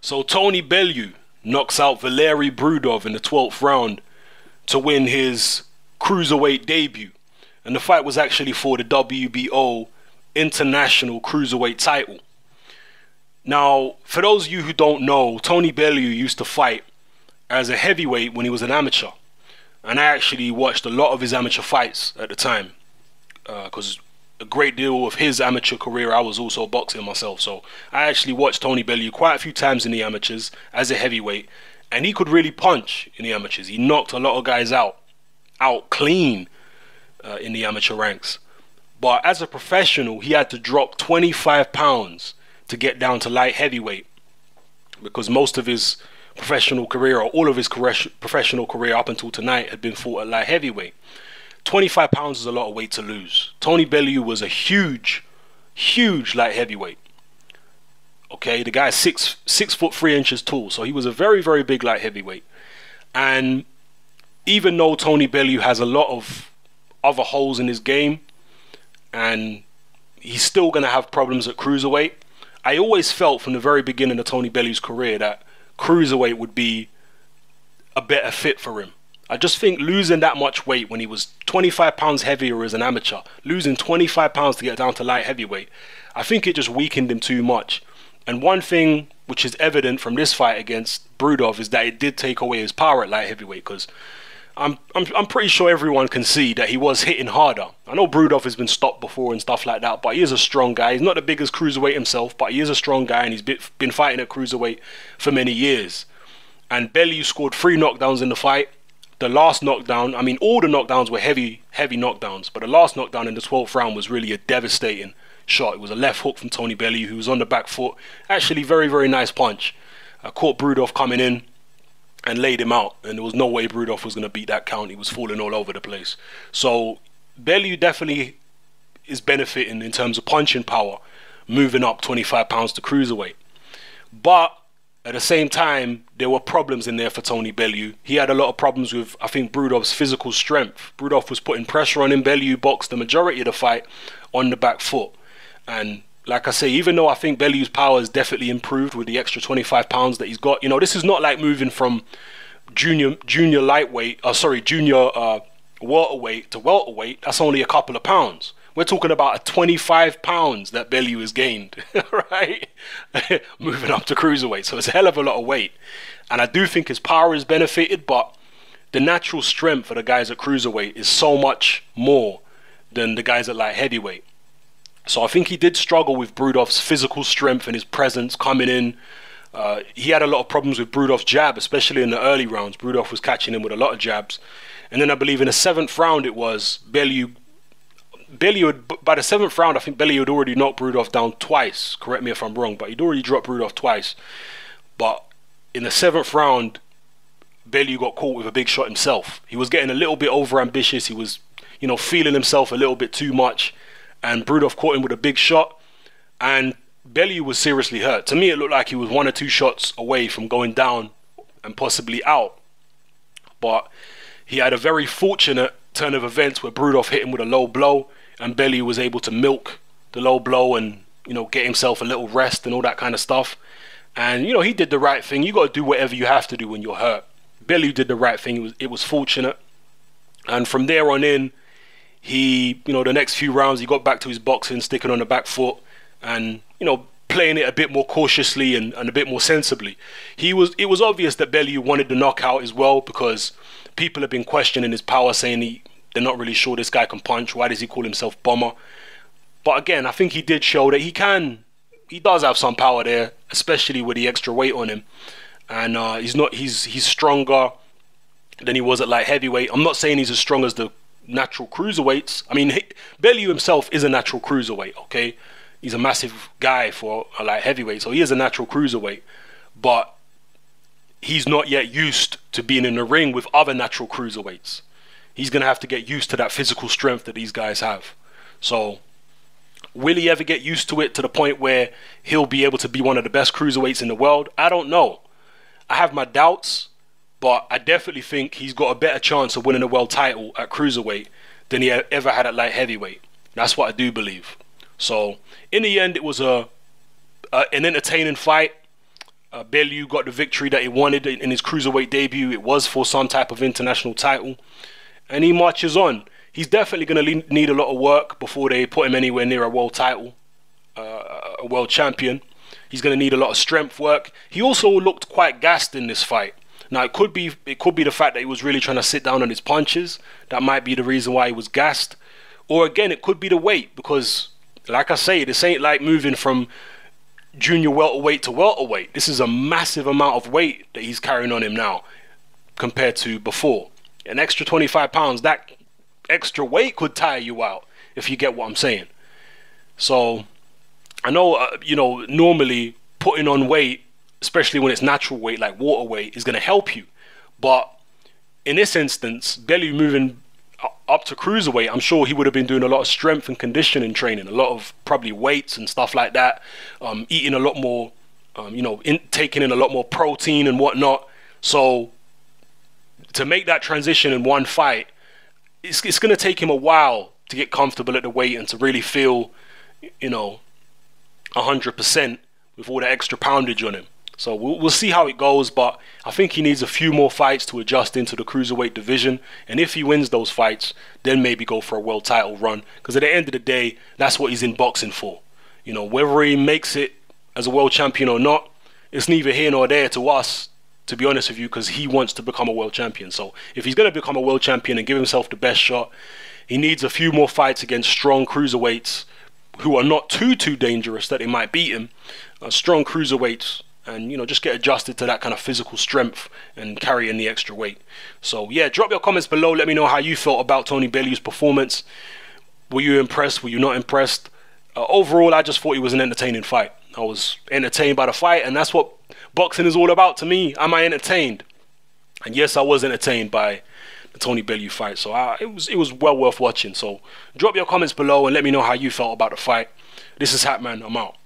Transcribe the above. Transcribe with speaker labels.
Speaker 1: So Tony Bellew knocks out Valery Brudov in the 12th round to win his cruiserweight debut. And the fight was actually for the WBO International Cruiserweight title. Now, for those of you who don't know, Tony Bellew used to fight as a heavyweight when he was an amateur. And I actually watched a lot of his amateur fights at the time, because a great deal of his amateur career I was also boxing myself. So I actually watched Tony Bellew quite a few times in the amateurs as a heavyweight, and he could really punch in the amateurs. He knocked a lot of guys out clean in the amateur ranks. But as a professional, he had to drop 25 pounds to get down to light heavyweight, because most of his professional career, or all of his professional career up until tonight, had been fought at light heavyweight. 25 pounds is a lot of weight to lose. Tony Bellew was a huge light heavyweight. Okay, the guy's 6'3" tall, so he was a very big light heavyweight. And even though Tony Bellew has a lot of other holes in his game, and he's still going to have problems at cruiserweight, I always felt from the very beginning of Tony Bellew's career that cruiserweight would be a better fit for him. I just think losing that much weight when he was 25 pounds heavier as an amateur, losing 25 pounds to get down to light heavyweight, I think it just weakened him too much. And one thing which is evident from this fight against Brudov is that it did take away his power at light heavyweight, because I'm pretty sure everyone can see that he was hitting harder. I know Brudov has been stopped before and stuff like that, but he is a strong guy. He's not the biggest cruiserweight himself, but he is a strong guy, and he's been fighting at cruiserweight for many years. And Bellew scored 3 knockdowns in the fight. The last knockdown, I mean, all the knockdowns were heavy knockdowns, but the last knockdown in the 12th round was really a devastating shot. It was a left hook from Tony Bellew, who was on the back foot. Actually, very nice punch. Caught Brudov coming in and laid him out, and there was no way Brudov was going to beat that count. He was falling all over the place. So Bellew definitely is benefiting in terms of punching power, moving up 25 pounds to cruiserweight. But at the same time, there were problems in there for Tony Bellew. He had a lot of problems with, I think, Brudov's physical strength. Brudov was putting pressure on him. Bellew boxed the majority of the fight on the back foot. And like I say, even though I think Bellew's power has definitely improved with the extra 25 pounds that he's got, you know, this is not like moving from junior welterweight to welterweight. That's only a couple of pounds. We're talking about 25 pounds that Bellew has gained, right? Moving up to cruiserweight. So it's a hell of a lot of weight. And I do think his power is benefited, but the natural strength for the guys at cruiserweight is so much more than the guys at light heavyweight. So I think he did struggle with Brudov's physical strength and his presence coming in. He had a lot of problems with Brudov's jab, especially in the early rounds. Brudov was catching him with a lot of jabs. And then I believe in the 7th round it was, Bellew had, by the 7th round, I think Bellew had already knocked Brudov down twice. Correct me if I'm wrong, but he'd already dropped Brudov twice. But in the 7th round, Bellew got caught with a big shot himself. He was getting a little bit overambitious. He was, you know, feeling himself a little bit too much. And Brudov caught him with a big shot. And Bellew was seriously hurt. To me, it looked like he was 1 or 2 shots away from going down and possibly out. But he had a very fortunate turn of events where Brudov hit him with a low blow, and Bellew was able to milk the low blow and, you know, get himself a little rest and all that kind of stuff. And, you know, he did the right thing. You got to do whatever you have to do when you're hurt. Bellew did the right thing. It was fortunate. And from there on in, he, you know, the next few rounds, he got back to his boxing, sticking on the back foot and, you know, playing it a bit more cautiously and a bit more sensibly. It was obvious that Bellew wanted the knockout as well, because people have been questioning his power, saying they're not really sure this guy can punch. Why does he call himself Bomber? But again, I think he did show that he does have some power there, especially with the extra weight on him. And he's stronger than he was at light heavyweight. I'm not saying he's as strong as the natural cruiserweights. I mean, Bellew himself is a natural cruiserweight, okay? He's a massive guy for a light heavyweight, so he is a natural cruiserweight. But he's not yet used to being in the ring with other natural cruiserweights. He's going to have to get used to that physical strength that these guys have. So will he ever get used to it to the point where he'll be able to be one of the best cruiserweights in the world? I don't know. I have my doubts, but I definitely think he's got a better chance of winning a world title at cruiserweight than he ever had at light heavyweight. That's what I do believe. So in the end, it was an entertaining fight. Bellew got the victory that he wanted in his cruiserweight debut. It was for some type of international title. And he marches on. He's definitely going to need a lot of work before they put him anywhere near a world title, a world champion. He's going to need a lot of strength work. He also looked quite gassed in this fight. Now, it could be the fact that he was really trying to sit down on his punches. That might be the reason why he was gassed. Or again, it could be the weight, because, like I say, this ain't like moving from junior welterweight to welterweight. This is a massive amount of weight that he's carrying on him now compared to before. An extra 25 pounds, that extra weight could tire you out, if you get what I'm saying. So I know, you know, normally putting on weight, especially when it's natural weight like water weight, is going to help you. But in this instance, Bellew moving up to cruiserweight, I'm sure he would have been doing a lot of strength and conditioning training, a lot of probably weights and stuff like that, eating a lot more, you know, taking in a lot more protein and whatnot. So to make that transition in one fight, it's going to take him a while to get comfortable at the weight and to really feel, you know, 100% with all the extra poundage on him. So we'll see how it goes, but I think he needs a few more fights to adjust into the cruiserweight division. And if he wins those fights, then maybe go for a world title run. Because at the end of the day, that's what he's in boxing for. You know, whether he makes it as a world champion or not, it's neither here nor there to us, to be honest with you, because he wants to become a world champion. So if he's going to become a world champion and give himself the best shot, he needs a few more fights against strong cruiserweights who are not too dangerous that they might beat him. Strong cruiserweights. And, you know, just get adjusted to that kind of physical strength and carrying the extra weight. So, yeah, drop your comments below. Let me know how you felt about Tony Bellew's performance. Were you impressed? Were you not impressed? Overall, I just thought it was an entertaining fight. I was entertained by the fight, and that's what boxing is all about to me. Am I entertained? And yes, I was entertained by the Tony Bellew fight. So it was well worth watching. So drop your comments below and let me know how you felt about the fight. This is Hatman. I'm out.